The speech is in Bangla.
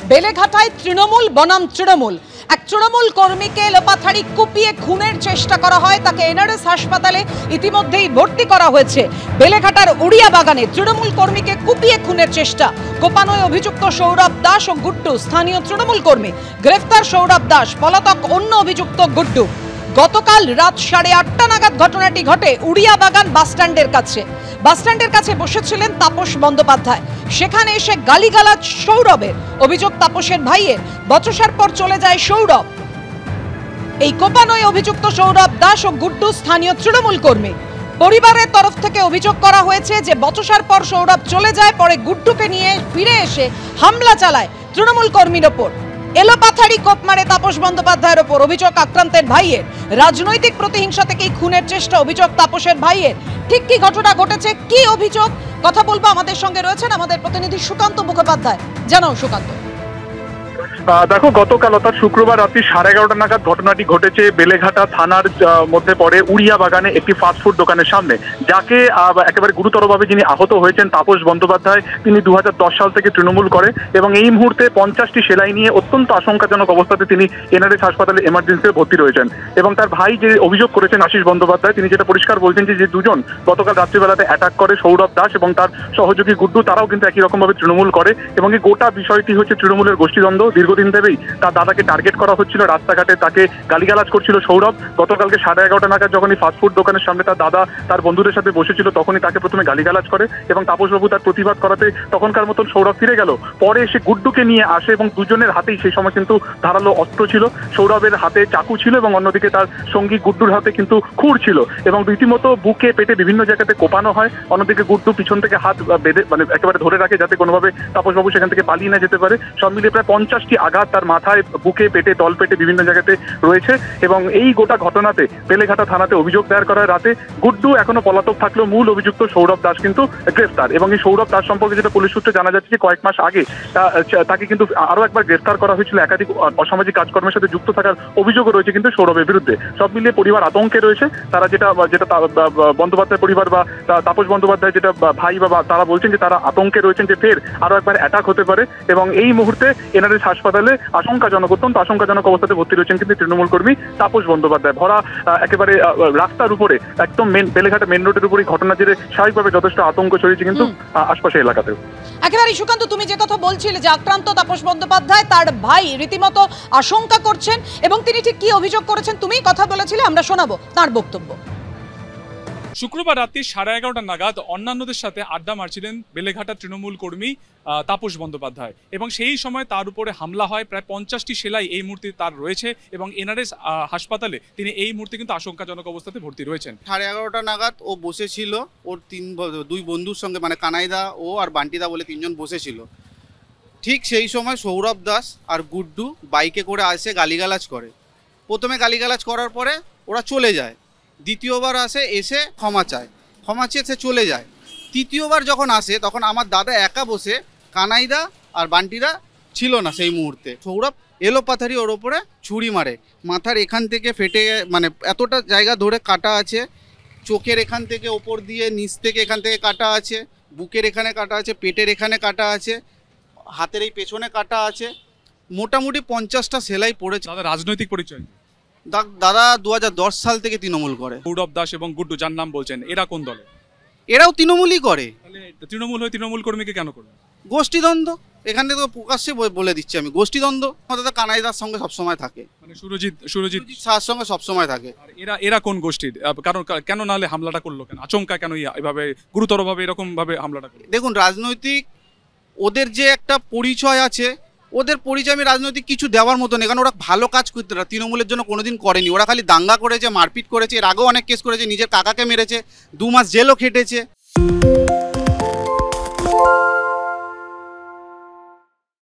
বেলেঘাটায় তৃণমূল বনাম তৃণমূল এক তৃণমূল কর্মীকে লোপাথাড়ি কুপিয়ে খুনের চেষ্টা করা হয়। তাকে এনআরএস হাসপাতালে ইতিমধ্যেই ভর্তি করা হয়েছে। বেলেঘাটার উড়িয়া বাগানে তৃণমূল কর্মীকে কুপিয়ে খুনের চেষ্টা, কোপানোয় অভিযুক্ত সৌরভ দাস ও গুড্ডু স্থানীয় তৃণমূল কর্মী। গ্রেফতার সৌরভ দাস, পলাতক অন্য অভিযুক্ত গুড্ডু। গতকাল রাত 8:30 নাগাদ ঘটনাটি ঘটে উড়িয়া বাগান বাসস্ট্যান্ডের কাছে। বাসস্ট্যান্ডের কাছে বসেছিলেন তাপস বন্দ্যোপাধ্যায়। সেখানে এসে গালিগালাজ সৌরভের। অভিযোগ তাপসের ভাইয়ের। বচসার পর চলে যায় সৌরভ। এই কোপানোয় অভিযুক্ত সৌরভ দাস ও গুড্ডু স্থানীয় তৃণমূল কর্মী। পরিবারের তরফ থেকে অভিযোগ করা হয়েছে যে বচসার পর সৌরভ চলে যায়, পরে গুড্ডুকে নিয়ে ফিরে এসে হামলা চালায় তৃণমূল কর্মীর ওপর। এলোপাথাড়ি কোপ মারে তাপস বন্দ্যোপাধ্যায়ের ওপর। অভিযোগ আক্রান্তের ভাইয়ের। রাজনৈতিক প্রতিহিংসা থেকেই খুনের চেষ্টা, অভিযোগ তাপসের ভাইয়ের। ঠিক কি ঘটনা ঘটেছে, কি অভিযোগ, কথা বলবো। আমাদের সঙ্গে রয়েছেন আমাদের প্রতিনিধি সুকান্ত মুখোপাধ্যায়। জানাও সুকান্ত। দেখো, গতকাল অর্থাৎ শুক্রবার রাত্রি 11:30 নাগাদ ঘটনাটি ঘটেছে বেলেঘাটা থানার মধ্যে পড়ে উড়িয়া বাগানে একটি ফাস্টফুড দোকানের সামনে। যাকে একেবারে গুরুতরভাবে যিনি আহত হয়েছেন তাপস বন্দ্যোপাধ্যায়, তিনি 2010 সাল থেকে তৃণমূল করে এবং এই মুহূর্তে 50টি সেলাই নিয়ে অত্যন্ত আশঙ্কাজনক অবস্থাতে তিনি এনআরএস হাসপাতালে এমার্জেন্সিতে ভর্তি রয়েছেন। এবং তার ভাই যে অভিযোগ করেছেন আশিস বন্দ্যোপাধ্যায়, তিনি যেটা পরিষ্কার বলছেন যে দুজন গতকাল রাত্রিবেলাতে অ্যাটাক করে সৌরভ দাস এবং তার সহযোগী গুড্ডু, তারাও কিন্তু একই রকমভাবে তৃণমূল করে এবং এই গোটা বিষয়টি হচ্ছে তৃণমূলের গোষ্ঠীদ্বন্দ্ব। দীর্ঘদিন ধরেই তার দাদাকে টার্গেট করা হচ্ছিল, রাস্তাঘাটে তাকে গালিগালাজ করছিল সৌরভ। গতকালকে 11:30 নাগাদ যখন এই ফাস্টফুড দোকানের সামনে তার দাদা তার বন্ধুদের সাথে বসেছিল, তখনই তাকে প্রথমে গালিগালাজ করে এবং তাপসবাবু তার প্রতিবাদ করাতে তখনকার মতন সৌরভ ফিরে গেল। পরে এসে গুড্ডুকে নিয়ে আসে এবং দুজনের হাতেই সেই সময় কিন্তু ধারালো অস্ত্র ছিল। সৌরভের হাতে চাকু ছিল এবং অন্যদিকে তার সঙ্গী গুড্ডুর হাতে কিন্তু খুর ছিল এবং রীতিমতো বুকে পেটে বিভিন্ন জায়গাতে কোপানো হয়। অন্যদিকে গুড্ডু পিছন থেকে হাত বেঁধে মানে একেবারে ধরে রাখে যাতে কোনোভাবে তাপসবাবু সেখান থেকে পালিয়ে না যেতে পারে। সব মিলিয়ে প্রায় 50টি আঘাত তার মাথায়, বুকে, পেটে, তলপেটে বিভিন্ন জায়গাতে রয়েছে এবং এই গোটা ঘটনাতে বেলেঘাটা থানাতে অভিযোগ দায়ের করার রাতে গুড্ডু এখনো পলাতক থাকলেও মূল অভিযুক্ত সৌরভ দাস কিন্তু গ্রেফতার। এবং এই সৌরভ দাস সম্পর্কে যেটা পুলিশ সূত্রে জানা যাচ্ছে যে কয়েক মাস আগে তাকে কিন্তু আরো একবার গ্রেফতার করা হয়েছিল একাধিক অসামাজিক কাজকর্মের সাথে যুক্ত থাকার অভিযোগও রয়েছে কিন্তু সৌরভের বিরুদ্ধে। সব মিলিয়ে পরিবার আতঙ্কে রয়েছে। তারা যেটা বন্দ্যোপাধ্যায় পরিবার বা তাপস বন্দ্যোপাধ্যায় যেটা ভাই বা তারা বলছেন যে তারা আতঙ্কে রয়েছেন যে ফের আরো একবার অ্যাটাক হতে পারে এবং এই মুহূর্তে এনআরএস হাসপাতালে অত্যন্ত আশঙ্কাজনক অবস্থাতে ভর্তি রয়েছেন কিন্তু তৃণমূল কর্মী তাপস বন্দ্যোপাধ্যায়। ভরা একেবারে রাস্তার উপরে, একদম বেলেঘাটা মেন রোডের উপরে ঘটনা জেরে স্বাভাবিকভাবে যথেষ্ট আতঙ্ক ছড়িয়েছে কিন্তু আশপাশের এলাকাতেও। একেবারে সুকান্ত, তুমি যে কথা বলছিলে যে আক্রান্ত তাপস বন্দ্যোপাধ্যায়, তার ভাই রীতিমতো আশঙ্কা করছেন এবং তিনি ঠিক কি অভিযোগ করেছেন তুমি কথা বলেছিলে, আমরা শোনাবো তার বক্তব্য। শুক্রবার রাত্রি 11:30 নাগাদ অন্যান্যদের সাথে আড্ডা মারছিলেন বেলেঘাটা তৃণমূল কর্মী তাপস বন্দ্যোপাধ্যায় এবং সেই সময় তার উপরে হামলা হয়। প্রায় 50টি সেলাই এই মুহূর্তে তার রয়েছে এবং এনআরএস হাসপাতালে তিনি এই মুহূর্তে কিন্তু আশঙ্কাজনক অবস্থাতে ভর্তি রয়েছেন। 11:30 নাগাদ ও বসেছিল ওর দুই বন্ধুর সঙ্গে, মানে কানাইদা ও আর বান্টিদা বলে তিনজন বসেছিল। ঠিক সেই সময় সৌরভ দাস আর গুড্ডু বাইকে করে আসে, গালিগালাজ করে। প্রথমে গালিগালাজ করার পরে ওরা চলে যায়। দ্বিতীয়বার আসে, এসে ক্ষমা চায়, ক্ষমা চেয়ে সে চলে যায়। তৃতীয়বার যখন আসে তখন আমার দাদা একা বসে, কানাইদা আর বান্টিদা ছিল না সেই মুহূর্তে। সৌরভ এলোপাথারি ওর ওপরে ছুরি মারে, মাথার এখান থেকে ফেটে, মানে এতটা জায়গা ধরে কাটা আছে, চোখের এখান থেকে ওপর দিয়ে নিচ থেকে এখান থেকে কাটা আছে, বুকের এখানে কাটা আছে, পেটের এখানে কাটা আছে, হাতের এই পেছনে কাটা আছে। মোটামুটি 50টা সেলাই পড়েছে। দাদা রাজনৈতিক পরিচয়? দাদা 2010 সাল থেকে তৃণমূল করে। সৌরভ দাস এবং গুড্ডু যার নাম বলছেন, এরা কোন দলে? এরাও তৃণমূলই করে। তাহলে তৃণমূল হয়ে তৃণমূল কর্মীকে কেন করবে? গোষ্ঠীদ্বন্দ্ব। এখান থেকে তো প্রকাশ্যে বলে দিচ্ছি আমি, গোষ্ঠীদ্বন্দ্ব। আমাদের তো কানাইদার সঙ্গে সবসময় থাকে, মানে সুরজিৎ স্যার সঙ্গে সবসময় থাকে। এরা কোন গোষ্ঠীর? কারণ কেন নাহলে হামলাটা করলো কেন? আচমকা কেন এভাবে গুরুতরভাবে এরকম ভাবে হামলাটা করলো? দেখুন, রাজনৈতিক ওদের যে একটা পরিচয় আছে, ওদের পরিচয় আমি রাজনৈতিক কিছু দেওয়ার মতো নেই। কারণ ওরা ভালো কাজ করতে, তৃণমূলের জন্য কোনোদিন করেনি। ওরা খালি দাঙ্গা করেছে, মারপিট করেছে, এর আগেও অনেক কেস করেছে, নিজের কাকাকে মেরেছে, 2 মাস জেলও খেটেছে।